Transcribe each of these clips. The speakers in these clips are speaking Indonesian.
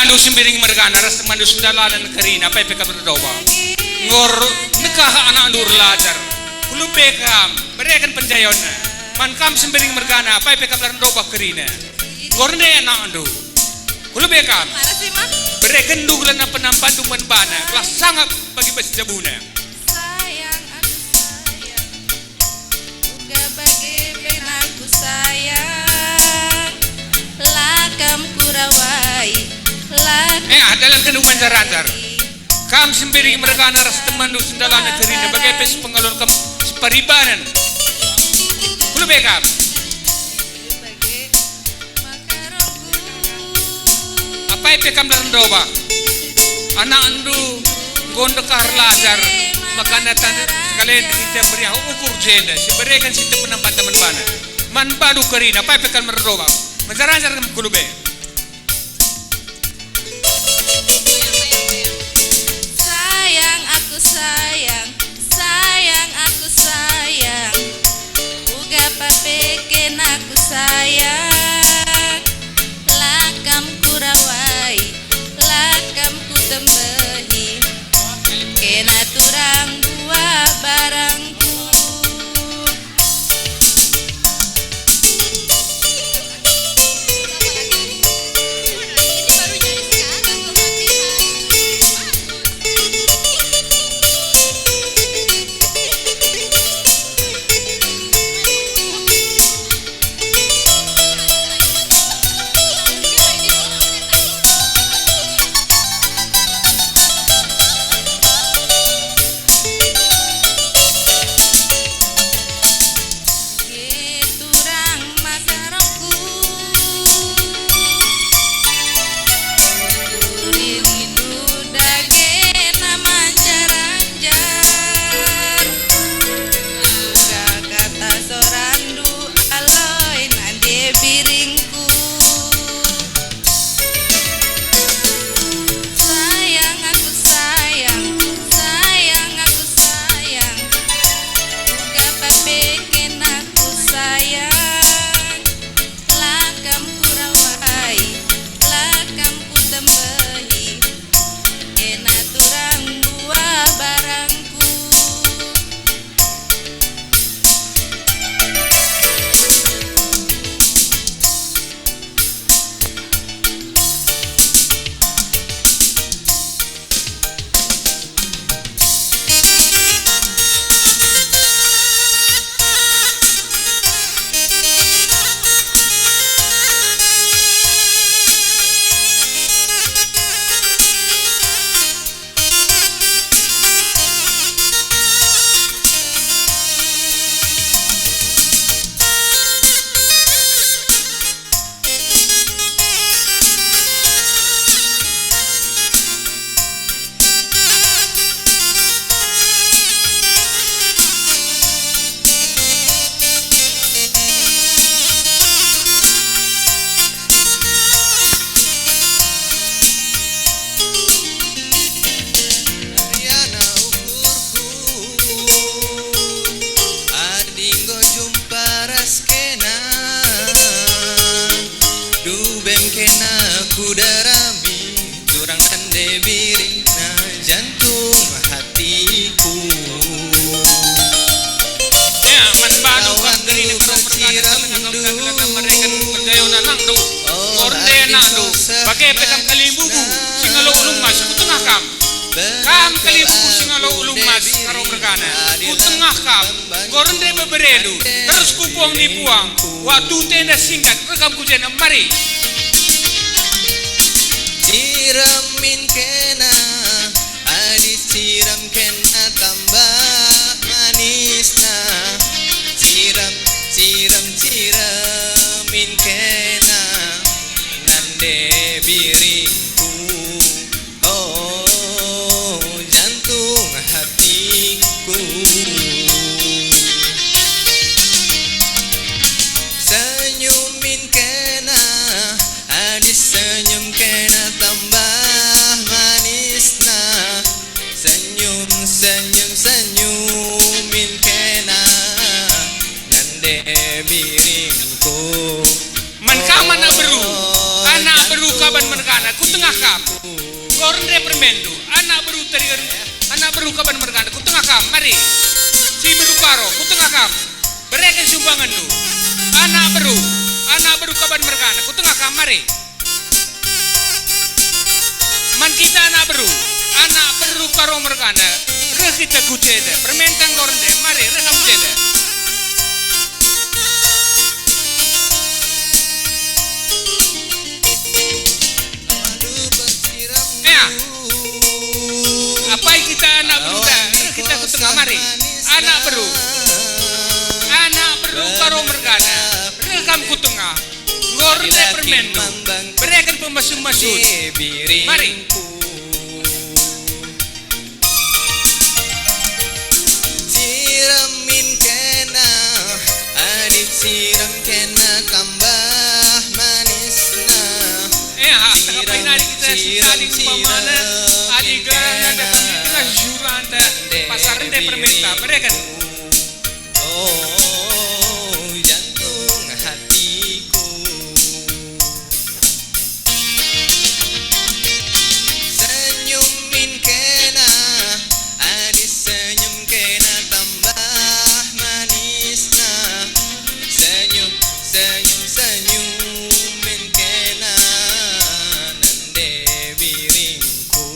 andu sembiring mergana ras temandu sundalanan kerina apa peka berdoa ngor nekah anak andur lajar kulu bekam berikan penjayona man kam sembiring mergana apa peka berdoa kerina ngor ne anak andu kulu bekam berikan dulan apa nampan duman bana kelas sangat bagi besi jabuna sayang aku sayang uga bagi penaku sayang lakam kurawai dalam kandungan jaratar kam sembiri mereka naras teman du sendalana kerina bagai pes pengalon kam separibanan kulu bekam apa itu kam dalam doa anak andu gondekar lajar makanatan sekalian kita beri ukur jenda seberikan situ penampat teman bana man badu kerina apa itu kam berdoa menjarajar kam kulu be sayang, sayang aku sayang uga papeken aku sayang lakam kurawai lakam ku tembehi kena turang buah barangku pakai pekam kalimbubu singalo ulung mas kutengah kam kalimbubu singalo ulung mas karo berkana kutengah kam gorende beberedu terus kubuang dibuang waktu tenda singkat rekam kujena mari siramin kena adis siram kena tambah manisna siramin kena nande biringku oh jantung hatiku senyumin kena adis senyum kena tambah manisna senyumin kena nande biringku man kaman anak beru kaban merkana ku tengah kam. Goren reprimendu, anak beru teri anak beru kaban mergana, ku tengah kam, mari. Si beru paro, ku tengah kam. Berikan sumbangan lu. Anak beru kaban mergana, ku tengah kam, mari. Man kita anak beru karo mergana, reh kita kujeda, permentang goren de, mari reh kujeda. Apa kita anak beru kita ku tengah mari anak beru karo mergana rekam ku tengah goren permendu berikan pemasuk-masuk mari siramin kena adik siram kena tambah manisna takapain adik kita saling pamana adik gerangan dan kami tengah juran pasaran teh perminta berikan jantung hatiku senyumin kena adik senyum kena tambah manisna senyumin kena nande biringku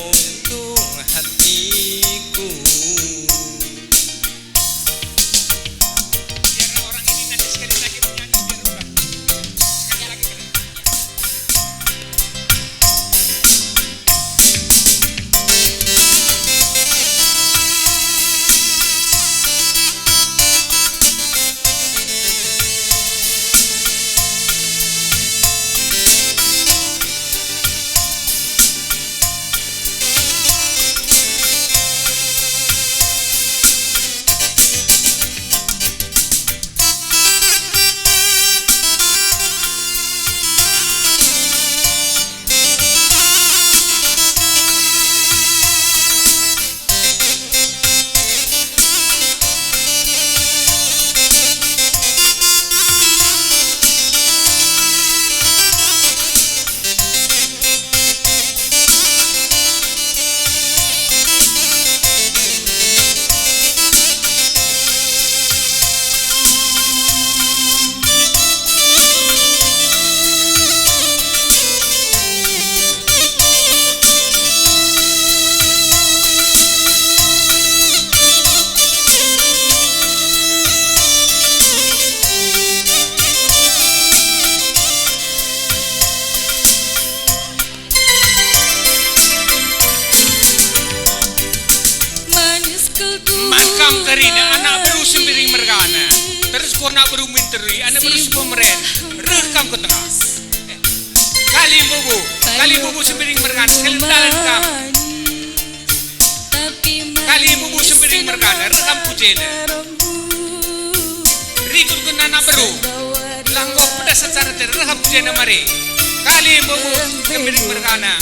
jantung hatiku. biar orang ini nanti sekali lagi menyanyi biar udah sekali lagi kali. Makam karina anak beru sembiring mergana terus kau nak beru minteri anak beru sepemeren rekam ke tengah kali bubu sembiring mergana sekali talan kam kali bubu sembiring mergana rekam kujena rikut ke anak beru langgok pedas secara rekam kujena mari kali bubu sembiring mergana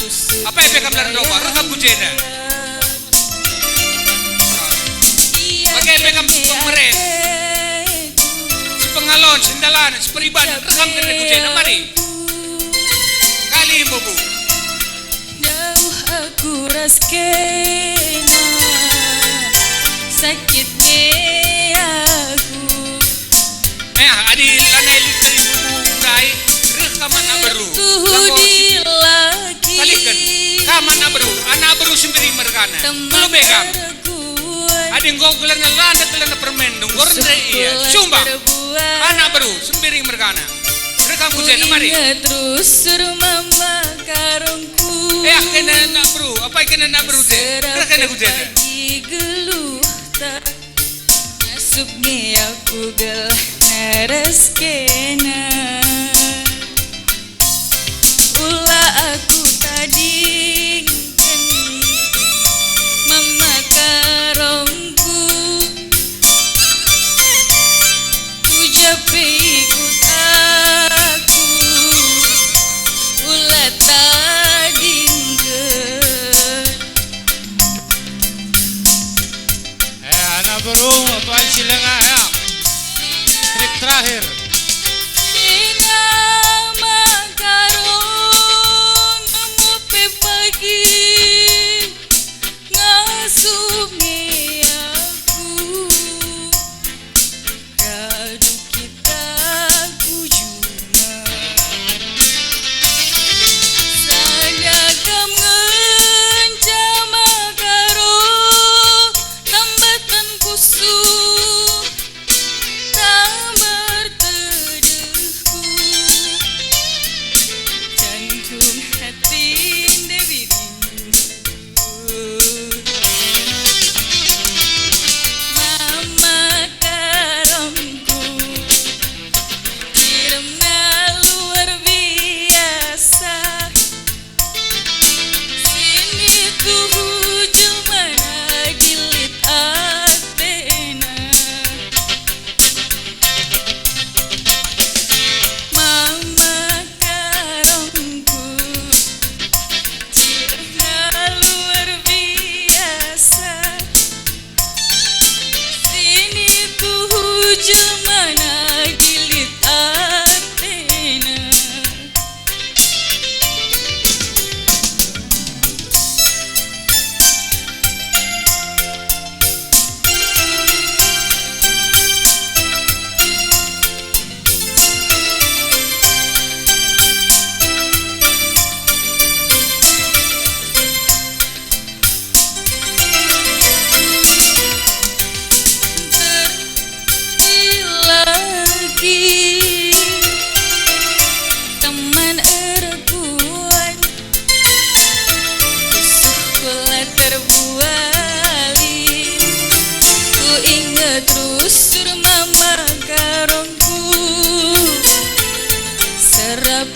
apa yang bekam lalu doa rekam kujena pakai bekam pemeren si pengalon sendalan seperiban rekam kena kujena mari kali bubu jauh aku raskena sakitnya aku adi lanai dari bubu dai rekaman aberu kalikan kaman anak beru sendiri mergana belum bekam adi ngoglan lana telana permen dongor iya sumpah anak beru sendiri mergana rekam kujena mari terus suruh mama karungku kena anak beru apa kena anak beru teh rekam kujena geluh tak nasubnya aku gelah nareskena ulah aku tadi mama karongku ujapi ikut aku ulah tadi anak beru tuan silenga ya trik terakhir Inama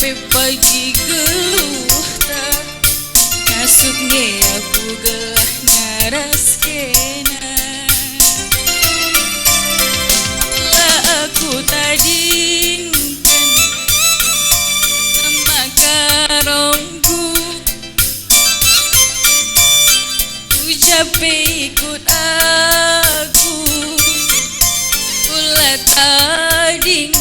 Sampai pagi geluh tak ngasuknya aku gelah naras kena. Lah aku tadingkan sama karongku, ucap ikut aku, ulah tadingkan.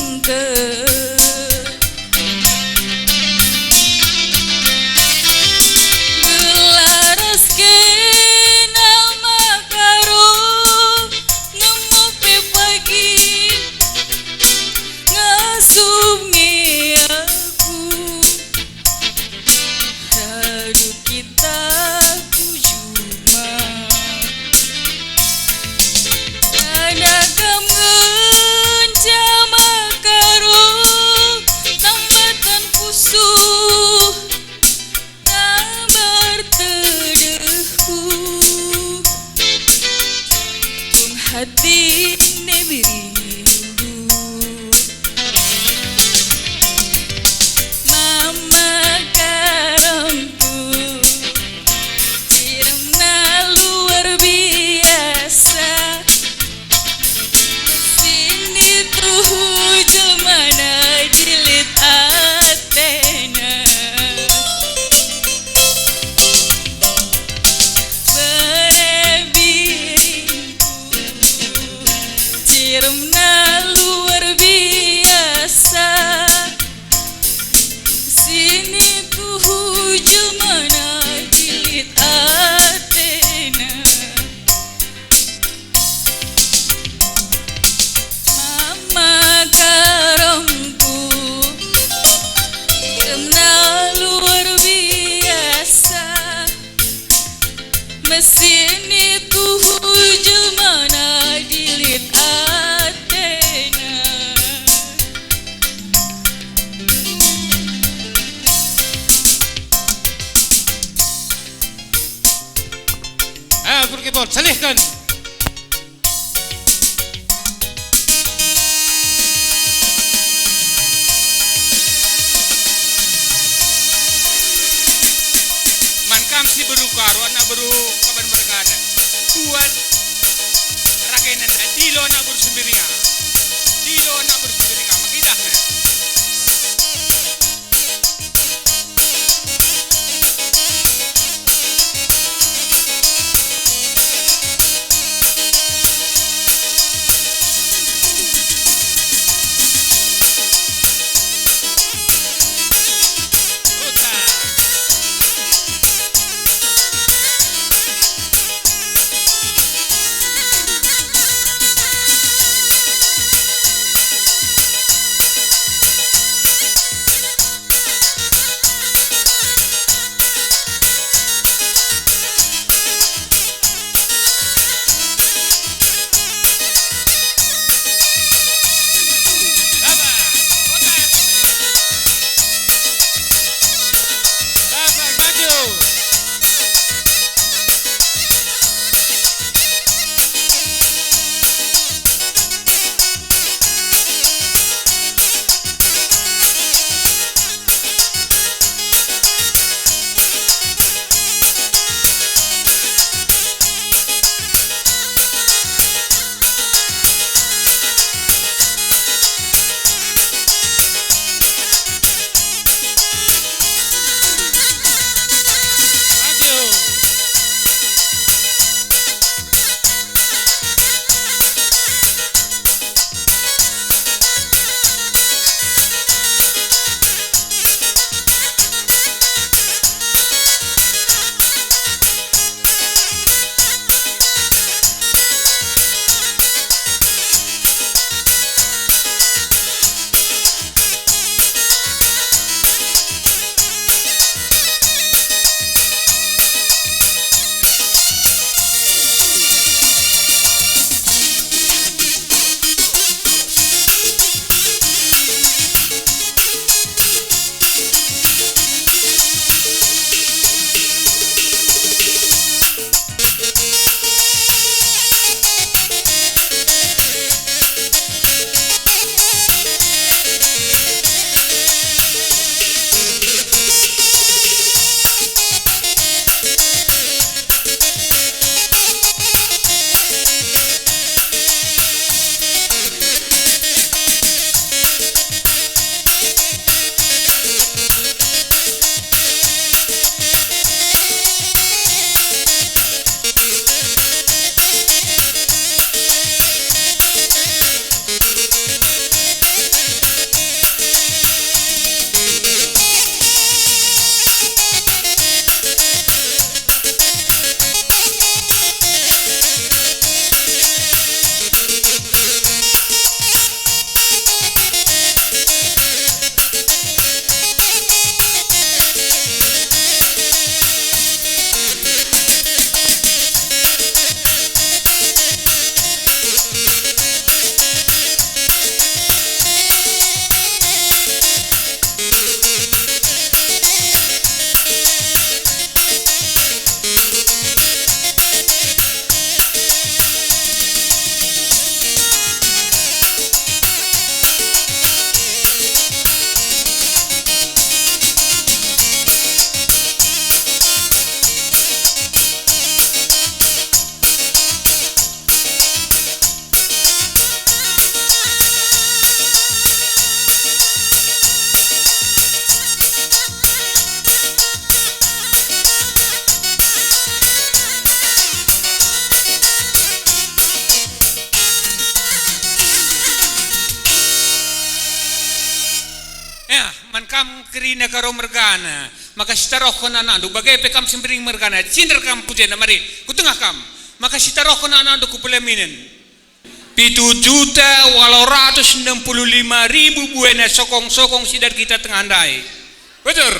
Hati ini biru, mama karomku irna luar biasa. Sini tuh jelmana dilit atena, irna luar biasa. Sini ku jelmana dilit atena, mama karomku irna luar biasa. Mesini tuh jelmana dilit atena. Pergi bot, salihkan. Mankam si beru karu anak beru kaban bergana. Buat rakyat nanda dilo anak beru sembiringa. Dilo anak beru sembiringa makidahnya. kerina karo mergana maka sitarohon anandu bagai pekam sembering mergana cinder kam pujena mari kutengah kam maka sitarohon anandu kupeleminen 7.865.000 buena sokong-sokong sidar kita tengandai betul